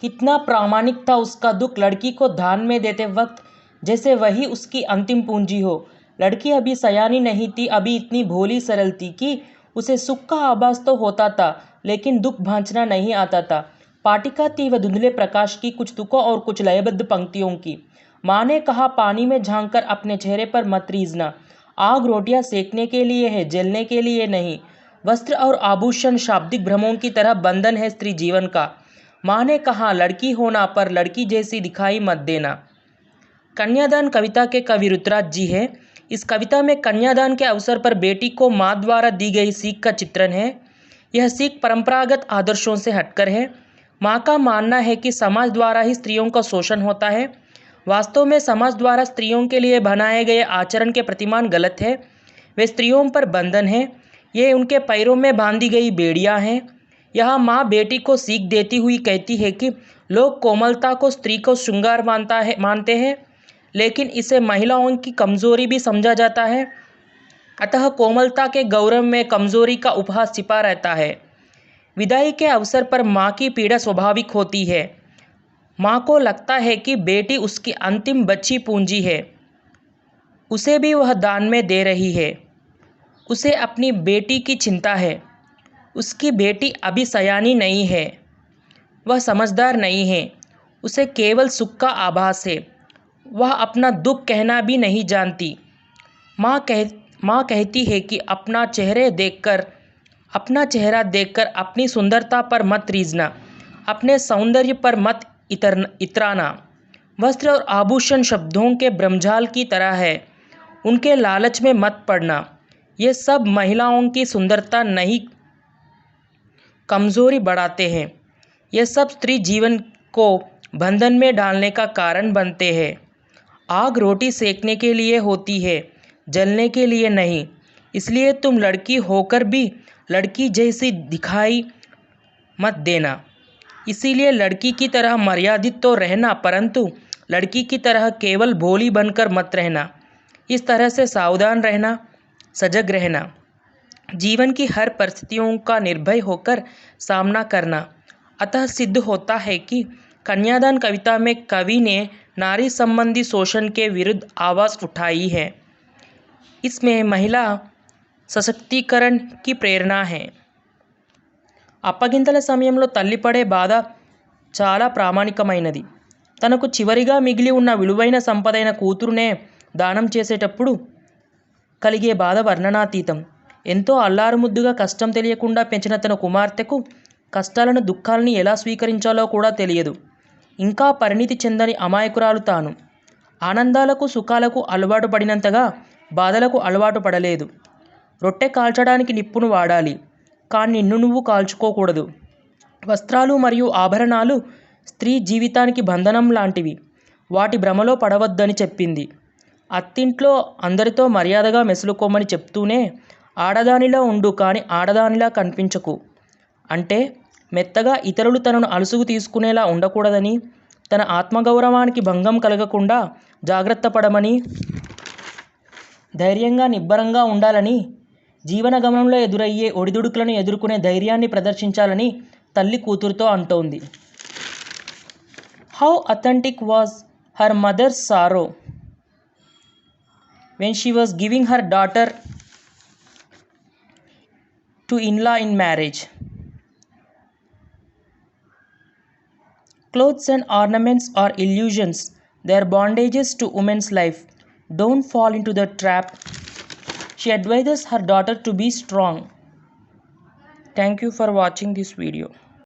कितना प्रामाणिक था उसका दुख लड़की को दान में देते वक्त, जैसे वही उसकी अंतिम पूंजी हो। लड़की अभी सयानी नहीं थी, अभी इतनी भोली सरल थी कि उसे सुख का आभास तो होता था लेकिन दुख भांचना नहीं आता था। पाटिका थी वह धुंधले प्रकाश की, कुछ तुकों और कुछ लयबद्ध पंक्तियों की। माँ ने कहा, पानी में झांककर अपने चेहरे पर मत रीझना। आग रोटियां सेकने के लिए है, जलने के लिए नहीं। वस्त्र और आभूषण शाब्दिक भ्रमों की तरह बंधन है स्त्री जीवन का। माँ ने कहा, लड़की होना पर लड़की जैसी दिखाई मत देना। कन्यादान कविता के कवि रुतराज जी है। इस कविता में कन्यादान के अवसर पर बेटी को माँ द्वारा दी गई सीख का चित्रण है। यह सीख परंपरागत आदर्शों से हटकर है। माँ का मानना है कि समाज द्वारा ही स्त्रियों का शोषण होता है। वास्तव में समाज द्वारा स्त्रियों के लिए बनाए गए आचरण के प्रतिमान गलत है। वे स्त्रियों पर बंधन है, ये उनके पैरों में बांधी गई बेड़ियां हैं। यहाँ माँ बेटी को सीख देती हुई कहती है कि लोग कोमलता को स्त्री को श्रृंगार मानते हैं, लेकिन इसे महिलाओं की कमजोरी भी समझा जाता है। अतः कोमलता के गौरव में कमजोरी का उपहास छिपा रहता है। विदाई के अवसर पर माँ की पीड़ा स्वाभाविक होती है। माँ को लगता है कि बेटी उसकी अंतिम बची पूंजी है, उसे भी वह दान में दे रही है। उसे अपनी बेटी की चिंता है। उसकी बेटी अभी सयानी नहीं है, वह समझदार नहीं है, उसे केवल सुख का आभास है। वह अपना दुख कहना भी नहीं जानती। माँ कहती है कि अपना चेहरा देखकर अपनी सुंदरता पर मत रीझना, अपने सौंदर्य पर मत इतराना। वस्त्र और आभूषण शब्दों के ब्रह्मजाल की तरह है, उनके लालच में मत पड़ना। ये सब महिलाओं की सुंदरता नहीं, कमजोरी बढ़ाते हैं। ये सब स्त्री जीवन को बंधन में डालने का कारण बनते हैं। आग रोटी सेकने के लिए होती है, जलने के लिए नहीं। इसलिए तुम लड़की होकर भी लड़की जैसी दिखाई मत देना। इसीलिए लड़की की तरह मर्यादित तो रहना, परंतु लड़की की तरह केवल भोली बनकर मत रहना। इस तरह से सावधान रहना, सजग रहना, जीवन की हर परिस्थितियों का निर्भय होकर सामना करना। अतः सिद्ध होता है कि कन्यादान कविता में कवि ने नारी संबंधी शोषण के विरुद्ध आवाज़ उठाई है। इसमें महिला सशक्तीकरण की प्रेरणा है। అప్పగింతల సమయంలో తల్లి పడే బాధ చాలా ప్రామాణికమైనది. తనకు చివరిగా మిగిలి ఉన్న విలువైన సంపదైన కూతురునే దానం చేసేటప్పుడు కలిగే బాధ వర్ణనాతీతం. ఎంతో అల్లారుముద్దుగా కష్టం తెలియకుండా పెంచిన తన కుమార్తెకు కష్టాలను, దుఃఖాలని ఎలా స్వీకరించాలో కూడా తెలియదు. ఇంకా పరిణితి చెందని అమాయకురాలు తాను. ఆనందాలకు, సుఖాలకు అలవాటు పడినంతగా బాధలకు అలవాటు పడలేదు. రొట్టె కాల్చడానికి నిప్పును వాడాలి, కానీ నిన్ను నువ్వు కాల్చుకోకూడదు. వస్త్రాలు మరియు ఆభరణాలు స్త్రీ జీవితానికి బంధనం లాంటివి, వాటి భ్రమలో పడవద్దని చెప్పింది. అత్తింట్లో అందరితో మర్యాదగా మెసులుకోమని చెప్తూనే ఆడదానిలా ఉండు, కానీ ఆడదానిలా కనిపించకు అంటే మెత్తగా ఇతరులు తనను అలుసుగు తీసుకునేలా ఉండకూడదని, తన ఆత్మగౌరవానికి భంగం కలగకుండా జాగ్రత్త పడమని, ధైర్యంగా నిబ్బరంగా ఉండాలని, జీవన గమనంలో ఎదురయ్యే ఒడిదుడుకులను ఎదుర్కొనే ధైర్యాన్ని ప్రదర్శించాలని తల్లి కూతురుతో అంటోంది. How authentic was her mothers sorrow when she was giving her daughter to in-law in marriage. Clothes and ornaments are illusions. They are bondages to women's life. Don't fall into the trap. She advises her daughter to be strong. Thank you for watching this video.